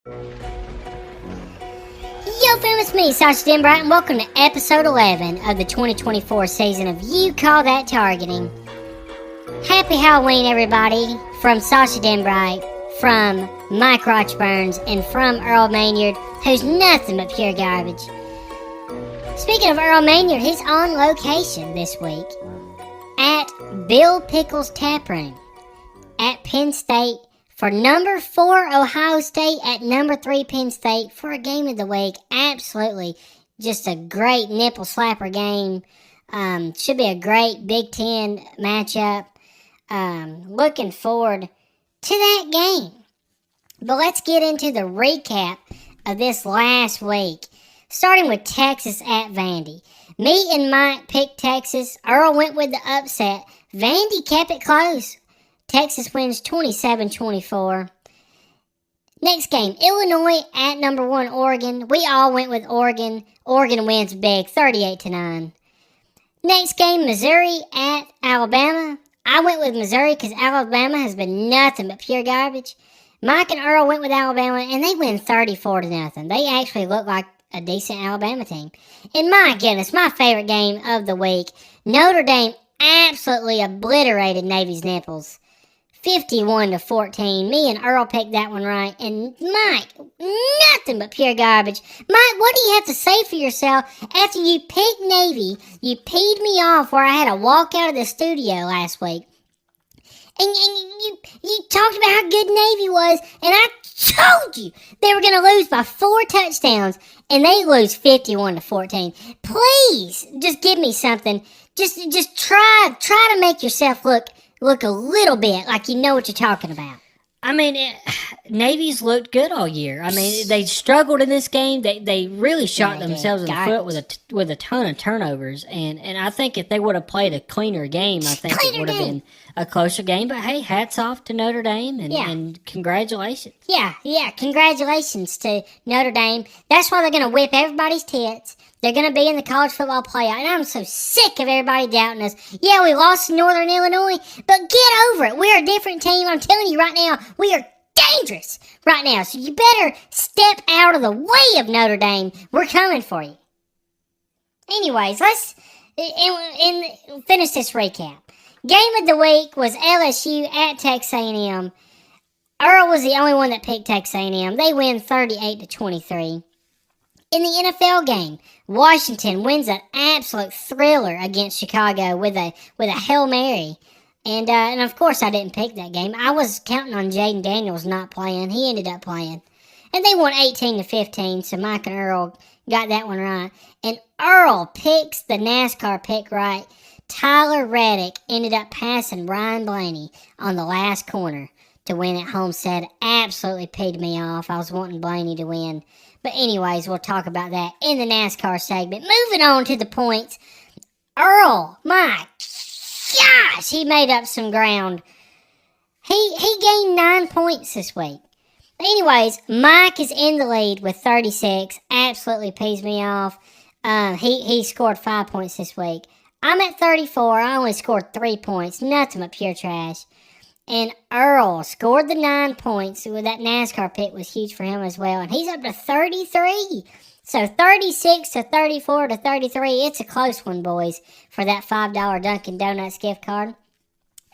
Yo fam, it's me, Sasha Denbright, and welcome to episode 11 of the 2024 season of You Call That Targeting. Happy Halloween, everybody, from Sasha Denbright, from Mike Rochburns, and from Earl Maynard, who's nothing but pure garbage. Speaking of Earl Maynard, he's on location this week at Bill Pickles Tap Room at Penn State for number 4 Ohio State at number 3 Penn State for a game of the week. Absolutely just a great nipple slapper game. Should be a great Big Ten matchup. Looking forward to that game. But let's get into the recap of this last week. Starting with Texas at Vandy. Me and Mike picked Texas. Earl went with the upset. Vandy kept it close. Texas wins 27-24. Next game, Illinois at number 1 Oregon. We all went with Oregon. Oregon wins big, 38-9. Next game, Missouri at Alabama. I went with Missouri because Alabama has been nothing but pure garbage. Mike and Earl went with Alabama, and they win 34-0. They actually look like a decent Alabama team. And my goodness, my favorite game of the week, Notre Dame absolutely obliterated Navy's nipples. 51-14. Me and Earl picked that one right. And Mike, nothing but pure garbage. Mike, what do you have to say for yourself after you picked Navy? You peed me off where I had to walk out of the studio last week. And you talked about how good Navy was, and I told you they were going to lose by 4 touchdowns, and they lose 51-14. Please, just give me something. Just try to make yourself look a little bit like you know what you're talking about. I mean, Navy's looked good all year. I mean, they struggled in this game. They really shot themselves in the foot with a ton of turnovers. And I think if they would have played a cleaner game, I think it would have been a closer game. But hey, hats off to Notre Dame and congratulations. Yeah, congratulations to Notre Dame. That's why they're going to whip everybody's tits. They're going to be in the college football playoff. And I'm so sick of everybody doubting us. Yeah, we lost to Northern Illinois, but get over it. We're a different team. I'm telling you right now, we are dangerous right now. So you better step out of the way of Notre Dame. We're coming for you. Anyways, let's finish this recap. Game of the week was LSU at Texas A&M. Earl was the only one that picked Texas A&M. They win 38-23. In the NFL game, Washington wins an absolute thriller against Chicago with a Hail Mary. And of course I didn't pick that game. I was counting on Jaden Daniels not playing. He ended up playing. And they won 18-15, so Mike and Earl got that one right. And Earl picks the NASCAR pick right. Tyler Reddick ended up passing Ryan Blaney on the last corner to win at Homestead. Absolutely peed me off. I was wanting Blaney to win. But anyways, we'll talk about that in the NASCAR segment. Moving on to the points. Earl, my gosh, he made up some ground. He gained 9 points this week. Anyways, Mike is in the lead with 36. Absolutely pees me off. He scored 5 points this week. I'm at 34. I only scored 3 points. Nothing but pure trash. And Earl scored the 9 points. So that NASCAR pick was huge for him as well. And he's up to 33. So 36-34-33. It's a close one, boys, for that $5 Dunkin' Donuts gift card.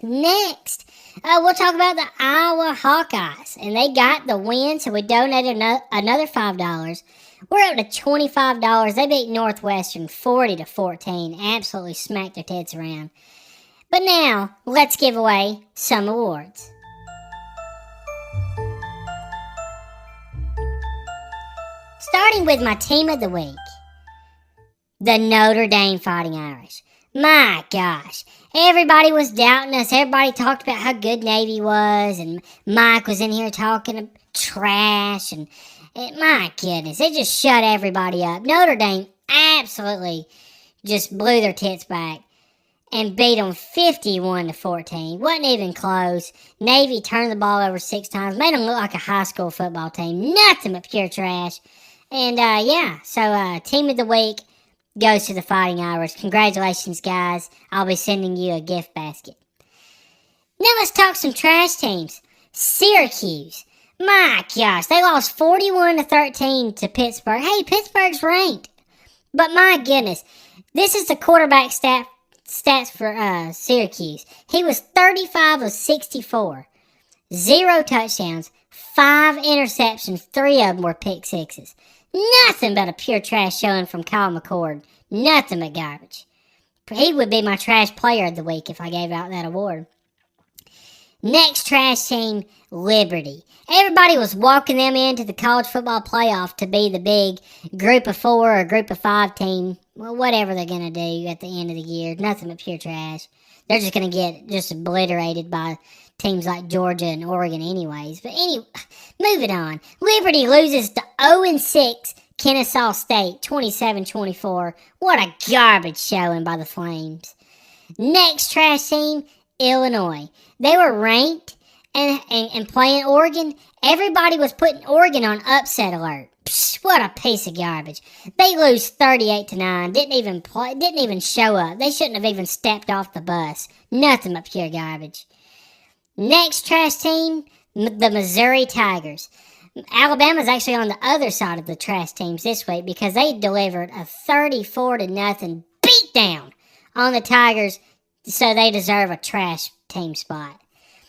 Next, we'll talk about the Iowa Hawkeyes. And they got the win, so we donated another $5. We're up to $25. They beat Northwestern 40-14. Absolutely smacked their tits around. But now, let's give away some awards. Starting with my team of the week, the Notre Dame Fighting Irish. My gosh, everybody was doubting us. Everybody talked about how good Navy was, and Mike was in here talking trash, and my goodness, it just shut everybody up. Notre Dame absolutely just blew their tits back and beat them 51-14. Wasn't even close. Navy turned the ball over 6 times, made them look like a high school football team. Nothing but pure trash. And so team of the week goes to the Fighting Irish. Congratulations, guys. I'll be sending you a gift basket. Now let's talk some trash teams. Syracuse My gosh, they lost 41-13 to Pittsburgh. Hey, Pittsburgh's ranked. But my goodness, this is the quarterback stats for Syracuse. He was 35 of 64. 0 touchdowns, 5 interceptions, 3 of them were pick sixes. Nothing but a pure trash showing from Kyle McCord. Nothing but garbage. He would be my trash player of the week if I gave out that award. Next trash team, Liberty. Everybody was walking them into the college football playoff to be the big group of 4 or group of 5 team. Well, whatever they're going to do at the end of the year. Nothing but pure trash. They're just going to get just obliterated by teams like Georgia and Oregon anyways. But anyway, moving on. Liberty loses to 0-6 Kennesaw State, 27-24. What a garbage showing by the Flames. Next trash team, Illinois. They were ranked and playing Oregon. Everybody was putting Oregon on upset alert. Psh, what a piece of garbage. They lose 38-9. Didn't even show up. They shouldn't have even stepped off the bus. Nothing but pure garbage. Next trash team, the Missouri Tigers. Alabama's actually on the other side of the trash teams this week because they delivered a 34-0 beatdown on the Tigers, so they deserve a trash team spot.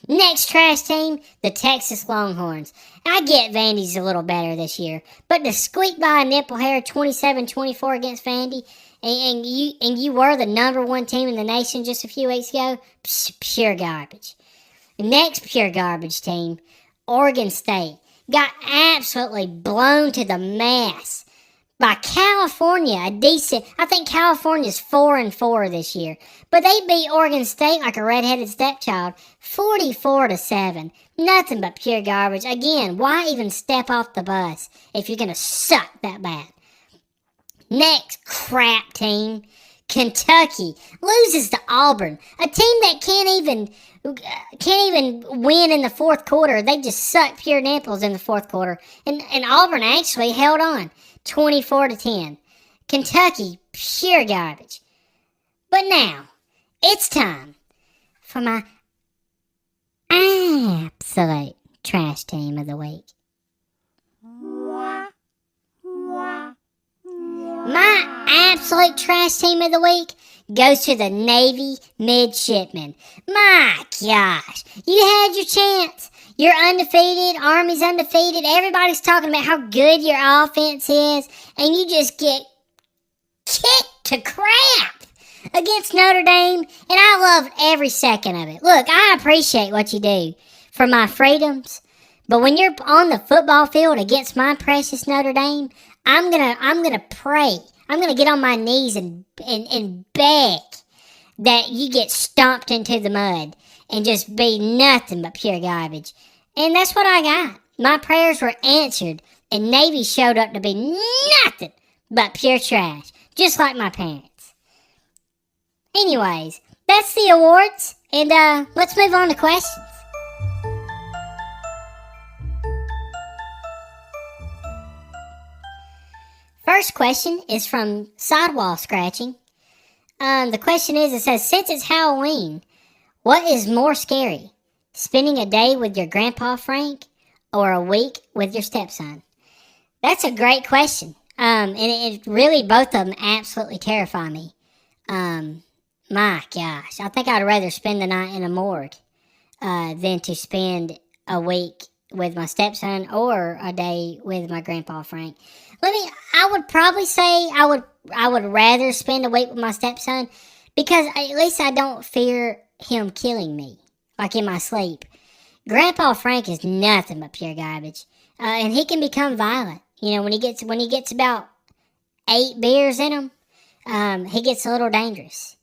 Next trash team, the Texas Longhorns. I get Vandy's a little better this year, but to squeak by a nipple hair 27-24 against Vandy, and you were the number 1 team in the nation just a few weeks ago, pure garbage. Next pure garbage team, Oregon State. Got absolutely blown to the mass by California. I think California's 4-4 this year. But they beat Oregon State like a redheaded stepchild, 44-7. Nothing but pure garbage. Again, why even step off the bus if you're going to suck that bad? Next crap team, Kentucky loses to Auburn, a team that can't even win in the fourth quarter. They just suck pure nipples in the fourth quarter. And Auburn actually held on 24-10. Kentucky, pure garbage. But now, it's time for my absolute trash team of the week. My absolute trash team of the week goes to the Navy midshipmen. My gosh, you had your chance. You're undefeated. Army's undefeated. Everybody's talking about how good your offense is, and you just get kicked to crap against Notre Dame, and I loved every second of it. Look, I appreciate what you do for my freedoms, but when you're on the football field against my precious Notre Dame, I'm gonna pray. I'm gonna get on my knees and beg that you get stomped into the mud and just be nothing but pure garbage. And that's what I got. My prayers were answered, and Navy showed up to be nothing but pure trash, just like my parents. Anyways, that's the awards, and let's move on to questions. First question is from Sidewall Scratching. The question is, it says, since it's Halloween, what is more scary? Spending a day with your grandpa Frank or a week with your stepson? That's a great question. And it really, both of them absolutely terrify me. My gosh, I think I'd rather spend the night in a morgue than to spend a week with my stepson or a day with my grandpa Frank. I would probably say I would rather spend a week with my stepson because at least I don't fear him killing me, like in my sleep. Grandpa Frank is nothing but pure garbage, and he can become violent. You know, when he gets about 8 beers in him, he gets a little dangerous.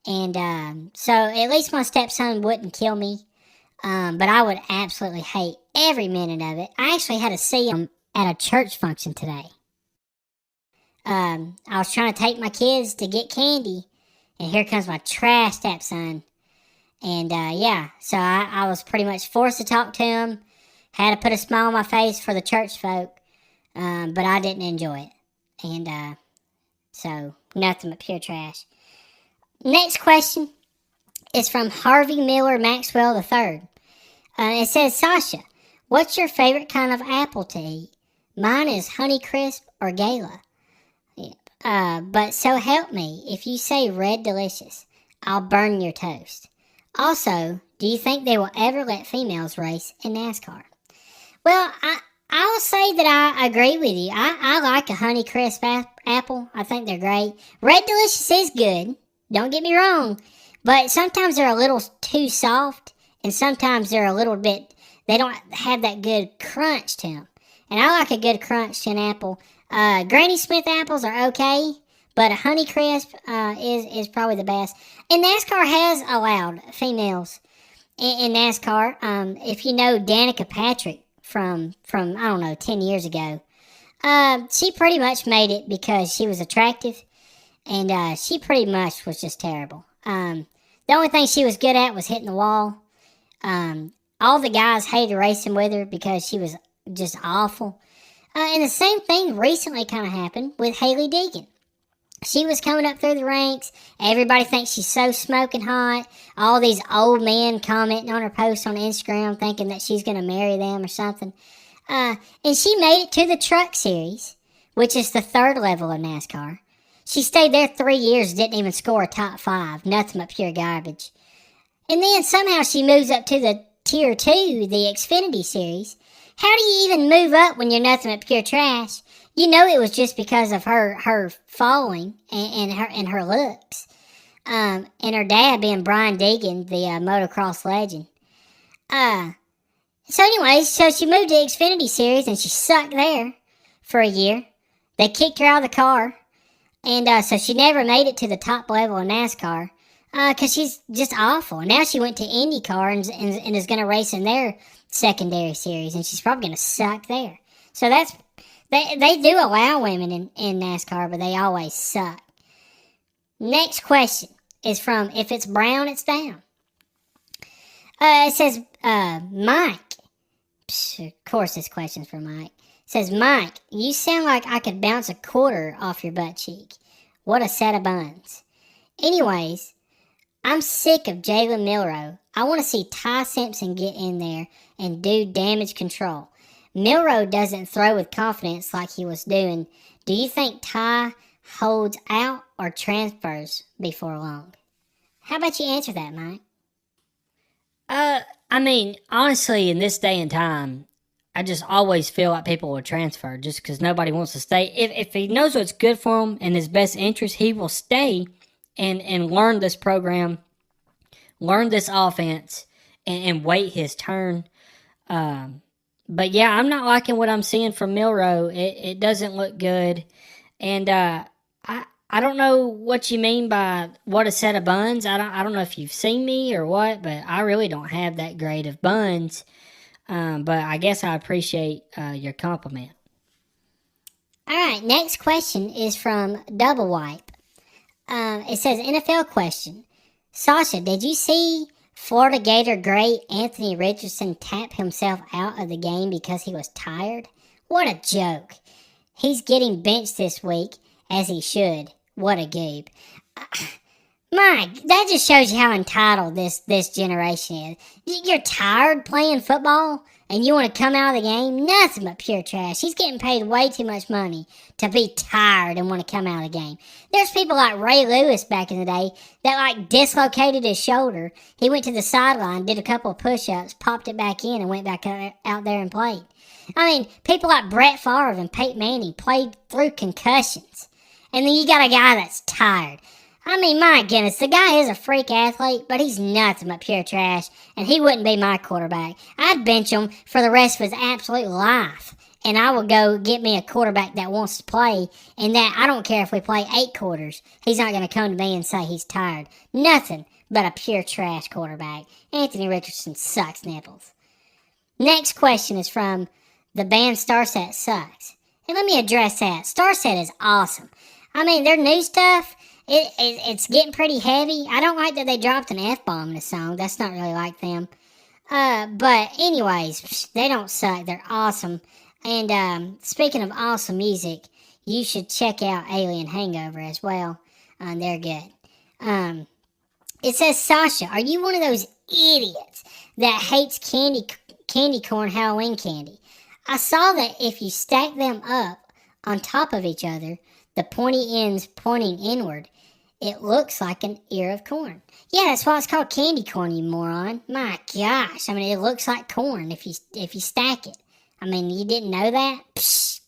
And so at least my stepson wouldn't kill me, but I would absolutely hate every minute of it. I actually had to see him at a church function today. I was trying to take my kids to get candy, and here comes my trash stepson. And so I was pretty much forced to talk to him, had to put a smile on my face for the church folk, but I didn't enjoy it. And so nothing but pure trash. Next question is from Harvey Miller Maxwell III. It says, Sasha, What's your favorite kind of apple to eat? Mine is Honeycrisp or Gala. But so help me, if you say Red Delicious, I'll burn your toast. Also, do you think they will ever let females race in NASCAR? Well, I'll say that I agree with you. I like a Honeycrisp apple. I think they're great. Red Delicious is good. Don't get me wrong. But sometimes they're a little too soft, and sometimes they're a little bit, they don't have that good crunch to them. And I like a good crunch to an apple. Granny Smith apples are okay, but a Honeycrisp is probably the best. And NASCAR has allowed females in NASCAR. If you know Danica Patrick from I don't know, 10 years ago, she pretty much made it because she was attractive, and she pretty much was just terrible. The only thing she was good at was hitting the wall. All the guys hated racing with her because she was just awful. And the same thing recently kind of happened with Haley Deegan. She was coming up through the ranks. Everybody thinks she's so smoking hot. All these old men commenting on her posts on Instagram thinking that she's going to marry them or something. And she made it to the Truck Series, which is the third level of NASCAR. She stayed there 3 years, didn't even score a top 5. Nothing but pure garbage. And then somehow she moves up to the Tier 2, the Xfinity Series. How do you even move up when you're nothing but pure trash? You know it was just because of her following and her looks. And her dad being Brian Deegan, the motocross legend. So anyways, so she moved to Xfinity Series and she sucked there for a year. They kicked her out of the car. And so she never made it to the top level of NASCAR. Because she's just awful. Now she went to IndyCar and is going to race in their secondary series, and she's probably going to suck there. So they do allow women in NASCAR, but they always suck. Next question is from If It's Brown, It's Down. It says, Mike. Of course this question's for Mike. It says, Mike, you sound like I could bounce a quarter off your butt cheek. What a set of buns. Anyways, I'm sick of Jalen Milroe. I want to see Ty Simpson get in there and do damage control. Milroe doesn't throw with confidence like he was doing. Do you think Ty holds out or transfers before long? How about you answer that, Mike? I mean, honestly, in this day and time, I just always feel like people will transfer just because nobody wants to stay. If he knows what's good for him and his best interest, he will stay and learn this program, learn this offense, and wait his turn. But yeah, I'm not liking what I'm seeing from Milroe. It doesn't look good. And I don't know what you mean by what a set of buns. I don't know if you've seen me or what, but I really don't have that great of buns. But I guess I appreciate your compliment. All right, next question is from Double Wipe. It says, NFL question. Sasha, did you see Florida Gator great Anthony Richardson tap himself out of the game because he was tired? What a joke. He's getting benched this week, as he should. What a goob. Mike, that just shows you how entitled this generation is. You're tired playing football and you want to come out of the game? Nothing but pure trash. He's getting paid way too much money to be tired and want to come out of the game. There's people like Ray Lewis back in the day that dislocated his shoulder. He went to the sideline, did a couple of push-ups, popped it back in, and went back out there and played. I mean, people like Brett Favre and Peyton Manning played through concussions. And then you got a guy that's tired. I mean, my goodness, the guy is a freak athlete, but he's nothing but pure trash, and he wouldn't be my quarterback. I'd bench him for the rest of his absolute life, and I would go get me a quarterback that wants to play, and that I don't care if we play 8 quarters. He's not going to come to me and say he's tired. Nothing but a pure trash quarterback. Anthony Richardson sucks nipples. Next question is from the band Starset Sucks. And let me address that. Starset is awesome. I mean, their new stuff, it's getting pretty heavy. I don't like that they dropped an F-bomb in the song. That's not really like them. But anyways, they don't suck. They're awesome. And speaking of awesome music, you should check out Alien Hangover as well. They're good. It says, Sasha, are you one of those idiots that hates candy corn Halloween candy. I saw that if you stack them up on top of each other, the pointy ends pointing inward, it looks like an ear of corn. Yeah, that's why it's called candy corn, you moron. My gosh, I mean, it looks like corn if you stack it. I mean, you didn't know that? Psh,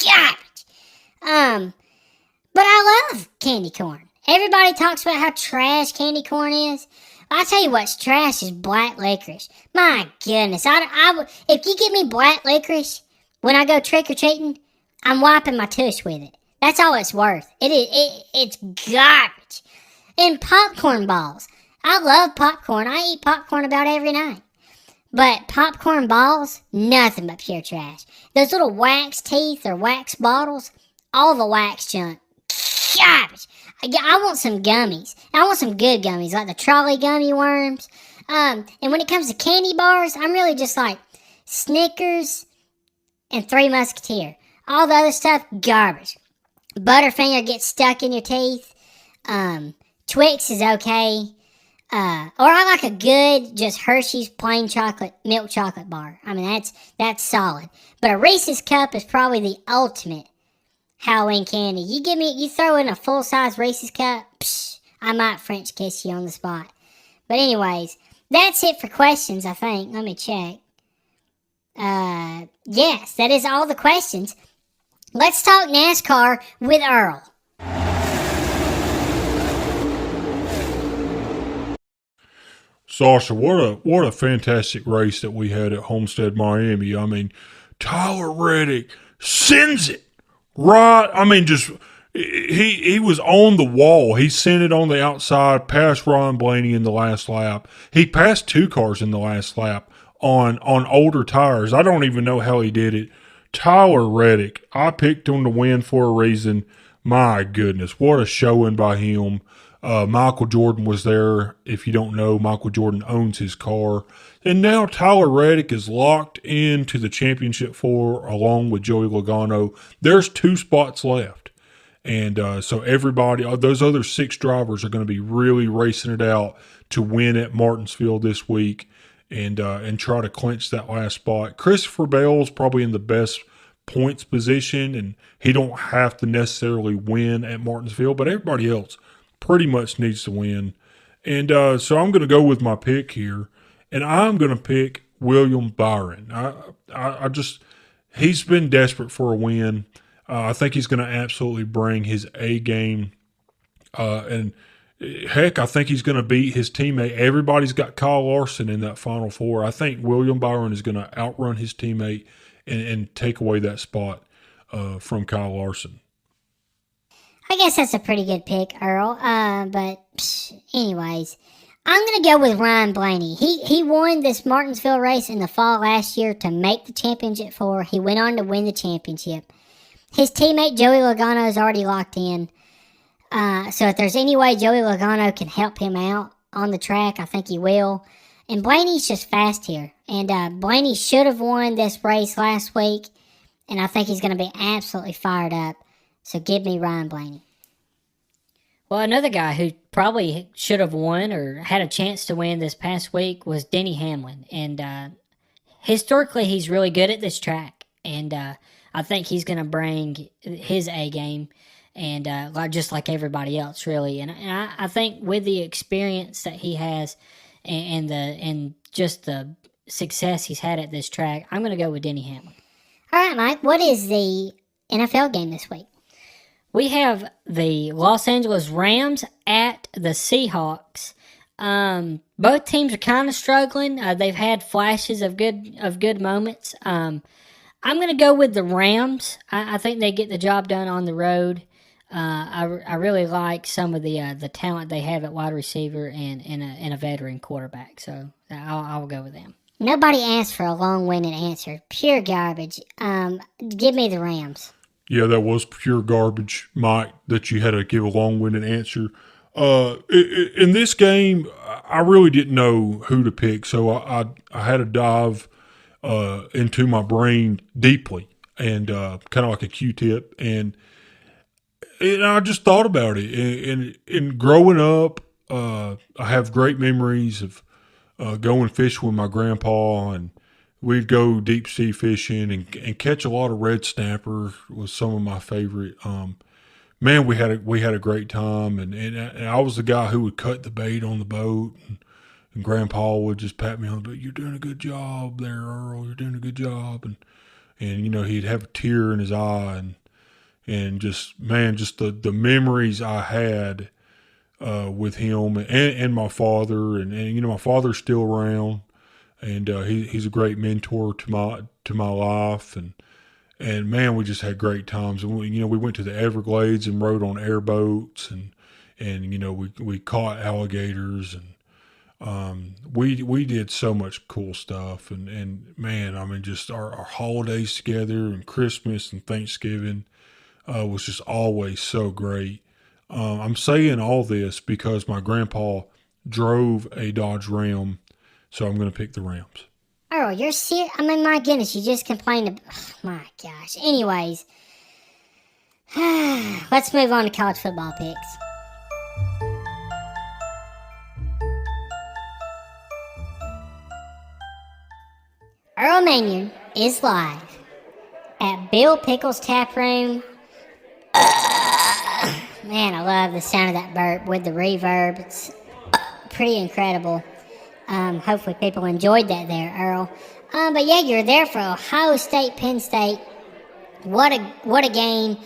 garbage. But I love candy corn. Everybody talks about how trash candy corn is. I'll tell you what's trash is black licorice. My goodness, if you give me black licorice when I go trick-or-treating, I'm wiping my tush with it. That's all it's worth. It's garbage. And popcorn balls. I love popcorn. I eat popcorn about every night. But popcorn balls, nothing but pure trash. Those little wax teeth or wax bottles, all the wax junk. Garbage. I want some gummies. I want some good gummies, like the trolley gummy worms. And when it comes to candy bars, I'm really just like Snickers and Three Musketeer. All the other stuff, garbage. Butterfinger gets stuck in your teeth. Twix is okay. Or I like a good, just Hershey's plain chocolate, milk chocolate bar. I mean, that's solid. But a Reese's Cup is probably the ultimate Halloween candy. You throw in a full-size Reese's Cup, psh, I might French kiss you on the spot. But anyways, that's it for questions, I think. Let me check. Yes, that is all the questions. Let's talk NASCAR with Earl. Sasha, what a fantastic race that we had at Homestead, Miami. I mean, Tyler Reddick sends it right. I mean, just he was on the wall. He sent it on the outside, past Ron Blaney in the last lap. He passed two cars in the last lap on older tires. I don't even know how he did it. Tyler Reddick, I picked him to win for a reason. My goodness, what a showing by him. Michael Jordan was there. If you don't know, Michael Jordan owns his car. And now Tyler Reddick is locked into the championship four along with Joey Logano. There's 2 spots left. And so everybody, those other 6 drivers are going to be really racing it out to win at Martinsville this week and try to clinch that last spot. Christopher Bell's probably in the best points position, and he don't have to necessarily win at Martinsville, but everybody else pretty much needs to win. And so I'm going to go with my pick here, and I'm going to pick William Byron. He's been desperate for a win. I think he's going to absolutely bring his A game. And heck, I think he's going to beat his teammate. Everybody's got Kyle Larson in that Final Four. I think William Byron is going to outrun his teammate and take away that spot from Kyle Larson. I guess that's a pretty good pick, Earl. Anyways, I'm going to go with Ryan Blaney. He won this Martinsville race in the fall last year to make the championship four. He went on to win the championship. His teammate Joey Logano is already locked in. So if there's any way Joey Logano can help him out on the track, I think he will. And Blaney's just fast here. And Blaney should have won this race last week. And I think he's going to be absolutely fired up. So give me Ryan Blaney. Well, another guy who probably should have won or had a chance to win this past week was Denny Hamlin. And historically, he's really good at this track. And I think he's going to bring his A game. And just like everybody else, really. And I think with the experience that he has and just the success he's had at this track, I'm going to go with Denny Hamlin. All right, Mike. What is the NFL game this week? We have the Los Angeles Rams at the Seahawks. Both teams are kind of struggling. They've had flashes of good moments. I'm going to go with the Rams. I think they get the job done on the road. I really like some of the talent they have at wide receiver and a veteran quarterback. So I'll go with them. Nobody asked for a long-winded answer. Pure garbage. Give me the Rams. Yeah, that was pure garbage, Mike, that you had to give a long-winded answer. In this game, I really didn't know who to pick, so I had to dive into my brain deeply and kind of like a Q-tip. And I just thought about it. And growing up, I have great memories of going fishing with my grandpa and we'd go deep sea fishing and catch a lot of red snapper was some of my favorite. Man, we had a great time, and I was the guy who would cut the bait on the boat, and Grandpa would just pat me on the back. You're doing a good job there, Earl. You're doing a good job, and he'd have a tear in his eye, and just man, just the memories I had with him and my father, and my father's still around, and he's a great mentor to my life, and man, we just had great times. And we went to the Everglades and rode on airboats, and we caught alligators, and we did so much cool stuff. And man, I mean, just our holidays together and Christmas and Thanksgiving was just always so great. I'm saying all this because my grandpa drove a Dodge Ram, so I'm going to pick the Rams. Earl, you're serious? I mean, my goodness, you just complained. My gosh. Anyways, let's move on to college football picks. Earl Manion is live at Bill Pickles Tap Room. Man, I love the sound of that burp with the reverb. It's pretty incredible. Hopefully people enjoyed that there, Earl. But yeah, you're there for Ohio State, Penn State. What a game.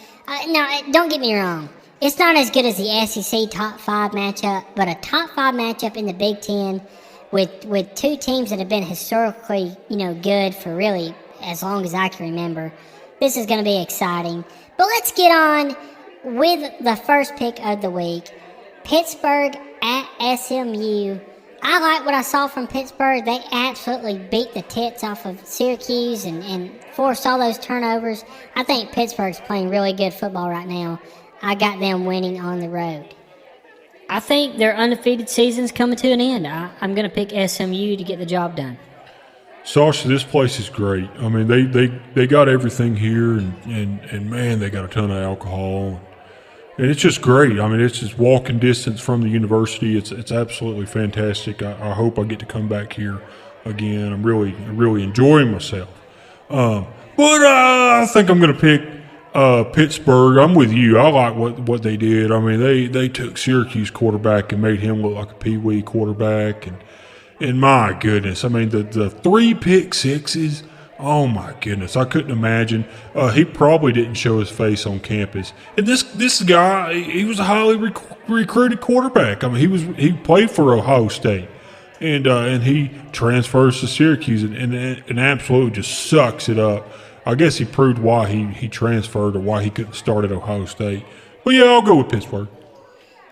Now, don't get me wrong. It's not as good as the SEC top 5 matchup, but a top 5 matchup in the Big Ten with two teams that have been historically, good for really as long as I can remember. This is going to be exciting. But let's get on with the first pick of the week. Pittsburgh at SMU. I like what I saw from Pittsburgh. They absolutely beat the tits off of Syracuse and forced all those turnovers. I think Pittsburgh's playing really good football right now. I got them winning on the road. I think their undefeated season's coming to an end. I'm going to pick SMU to get the job done. Sasha, this place is great. I mean, they got everything here, and man, they got a ton of alcohol. And it's just great. I mean, it's just walking distance from the university. It's absolutely fantastic. I hope I get to come back here again. I'm really enjoying myself. But I think I'm going to pick Pittsburgh. I'm with you. I like what they did. I mean, they took Syracuse quarterback and made him look like a peewee quarterback. And my goodness, I mean, the 3 pick sixes. Oh my goodness, I couldn't imagine. He probably didn't show his face on campus. And this guy, he was a highly recruited quarterback. I mean, he played for Ohio State, and he transfers to Syracuse and absolutely just sucks it up. I guess he proved why he transferred or why he couldn't start at Ohio State. But yeah, I'll go with Pittsburgh.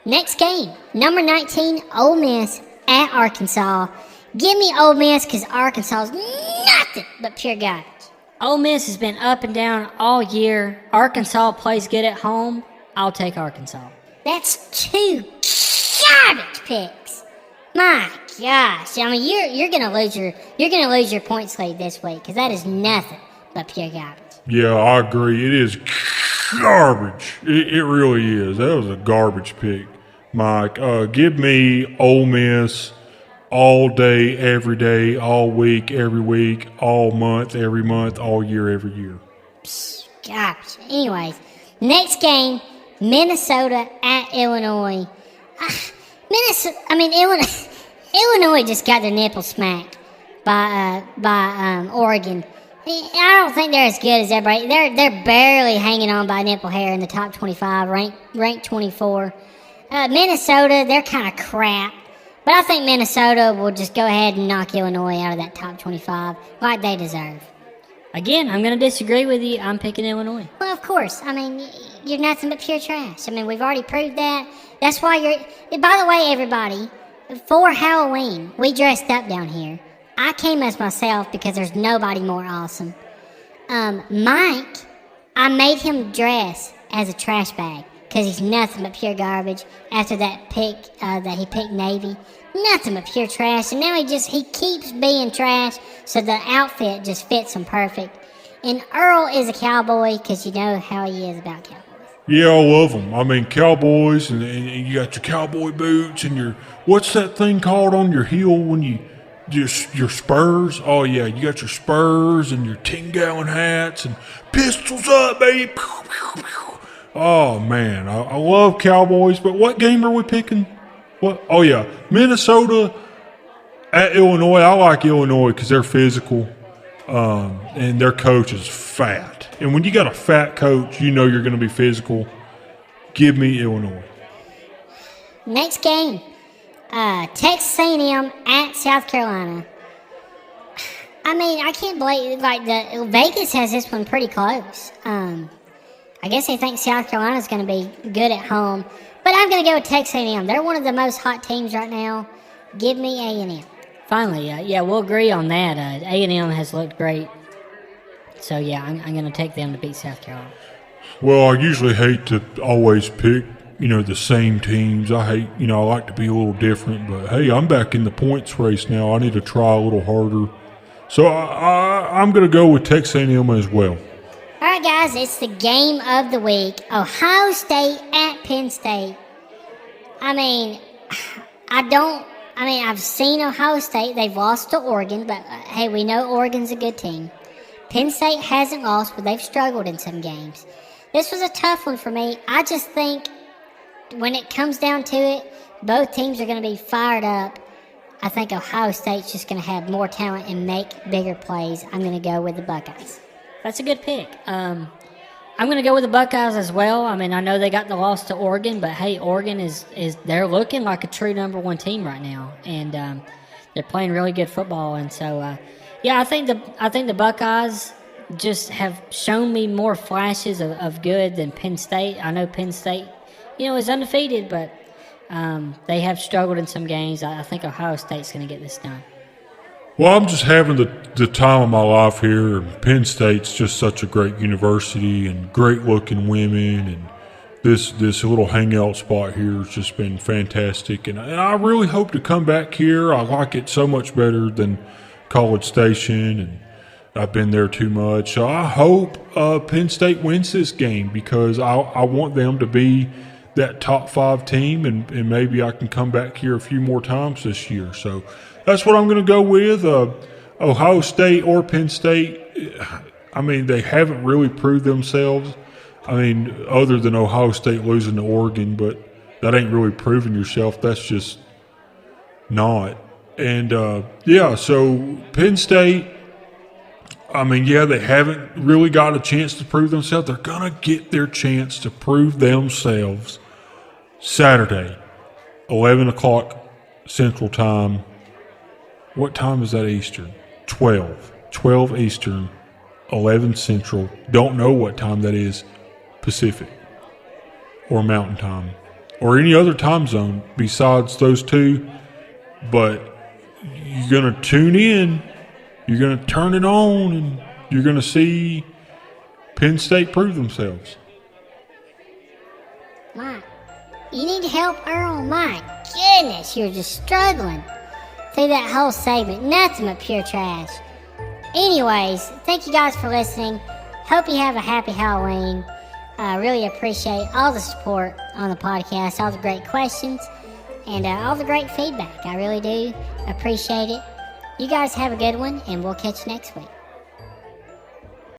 Next game, number 19, Ole Miss at Arkansas. Give me Ole Miss because Arkansas is nothing but pure garbage. Ole Miss has been up and down all year. Arkansas plays good at home. I'll take Arkansas. That's 2 garbage picks. My gosh, I mean you're gonna lose your points lead this week because that is nothing but pure garbage. Yeah, I agree. It is garbage. It really is. That was a garbage pick, Mike. Give me Ole Miss. All day, every day, all week, every week, all month, every month, all year, every year. Gosh. Anyways, next game, Minnesota at Illinois. Illinois just got their nipple smacked by Oregon. I don't think they're as good as everybody. They're barely hanging on by nipple hair in the top 25, ranked 24. Minnesota, they're kind of crap. But I think Minnesota will just go ahead and knock Illinois out of that top 25 like they deserve. Again, I'm going to disagree with you. I'm picking Illinois. Well, of course. I mean, you're nothing but pure trash. I mean, we've already proved that. That's why by the way, everybody, for Halloween, we dressed up down here. I came as myself because there's nobody more awesome. Mike, I made him dress as a trash bag. Because he's nothing but pure garbage after that pick that he picked Navy. Nothing but pure trash. And now he keeps being trash, so the outfit just fits him perfect. And Earl is a cowboy because you know how he is about cowboys. Yeah, I love them. I mean, cowboys, and you got your cowboy boots and what's that thing called on your heel when you your Spurs. Oh yeah, you got your Spurs and your 10-gallon hats and pistols up, baby. Oh man, I love Cowboys. But what game are we picking? What? Oh yeah, Minnesota at Illinois. I like Illinois because they're physical, and their coach is fat. And when you got a fat coach, you know you're going to be physical. Give me Illinois. Next game, Texas A&M at South Carolina. I mean, I can't believe Vegas has this one pretty close. I guess they think South Carolina's going to be good at home, but I'm going to go with Texas A&M. They're one of the most hot teams right now. Give me A&M. Finally, yeah, we'll agree on that. A&M has looked great, so yeah, I'm going to take them to beat South Carolina. Well, I usually hate to always pick, the same teams. I like to be a little different, but hey, I'm back in the points race now. I need to try a little harder. So I'm going to go with Texas A&M as well. All right, guys, it's the game of the week. Ohio State at Penn State. I've seen Ohio State. They've lost to Oregon, but hey, we know Oregon's a good team. Penn State hasn't lost, but they've struggled in some games. This was a tough one for me. I just think when it comes down to it, both teams are going to be fired up. I think Ohio State's just going to have more talent and make bigger plays. I'm going to go with the Buckeyes. That's a good pick. I'm going to go with the Buckeyes as well. I mean, I know they got the loss to Oregon, but hey, Oregon is they're looking like a true number one team right now, and they're playing really good football. And so, I think the Buckeyes just have shown me more flashes of good than Penn State. I know Penn State, is undefeated, but they have struggled in some games. I think Ohio State's going to get this done. Well, I'm just having the time of my life here. Penn State's just such a great university and great-looking women, and this little hangout spot here has just been fantastic. And I really hope to come back here. I like it so much better than College Station, and I've been there too much. So I hope Penn State wins this game because I want them to be that top 5 team, and maybe I can come back here a few more times this year. So that's what I'm going to go with. Ohio State or Penn State, I mean, they haven't really proved themselves. I mean, other than Ohio State losing to Oregon, but that ain't really proving yourself. That's just not. And, so Penn State, I mean, they haven't really got a chance to prove themselves. They're going to get their chance to prove themselves Saturday, 11 o'clock Central Time. What time is that Eastern? 12. 12 Eastern, 11 Central. Don't know what time that is Pacific or Mountain Time or any other time zone besides those two. But you're going to tune in. You're going to turn it on, and you're going to see Penn State prove themselves. Mike, you need help, Earl. My goodness, you're just struggling through that whole segment. Nothing but pure trash. Anyways, thank you guys for listening. Hope you have a happy Halloween. I really appreciate all the support on the podcast, all the great questions, and all the great feedback. I really do appreciate it. You guys have a good one, and we'll catch you next week.